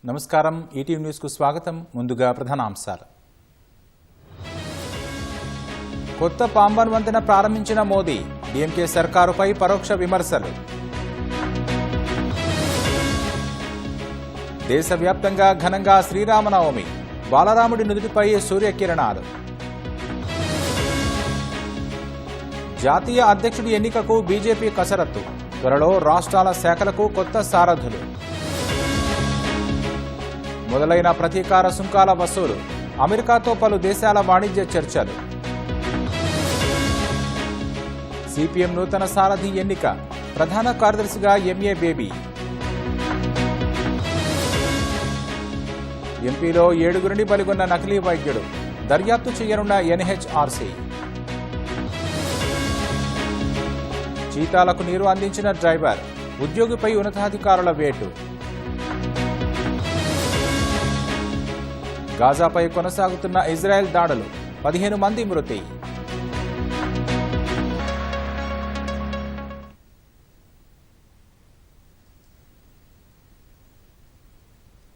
నమస్కారం ETV news కు స్వాగతం. ముందుగా ప్రధానాంశాలు. కొత్త పాంబన్ వంతెన ప్రారంభించిన మోదీ, డీఎంకే సర్కారుపై పరోక్ష విమర్శలు. దేశవ్యాప్తంగా ఘనంగా శ్రీరామనవమి, బాలరాముడి నుదుటిపై సూర్యకిరణాలు. జాతీయ అధ్యక్షుడి ఎన్నికకు బీజేపీ కసరత్తు, త్వరలో రాష్ట్రాల శాఖలకు కొత్త సారథులు. మొదలైన ప్రతీకార సుంకాల వసూలు, అమెరికాతో పలు దేశాల వాణిజ్య చర్చలు. సిపిఎం నూతన సారథి ఎన్నిక, ప్రధాన కార్యదర్శిగా ఎంఏ బేబీ. ఎంపీలో 7గురిని బలిగొన్న నకిలీ వైద్యుడు, దర్యాప్తు చేయనున్న ఎన్హెచ్ఆర్సీ. చీతాలకు నీరు అందించిన డ్రైవర్, ఉద్యోగిపై ఉన్నతాధికారుల వేటు. గాజాపై కొనసాగుతున్న ఇజ్రాయెల్ దాడులు, 15 మంది మృతి.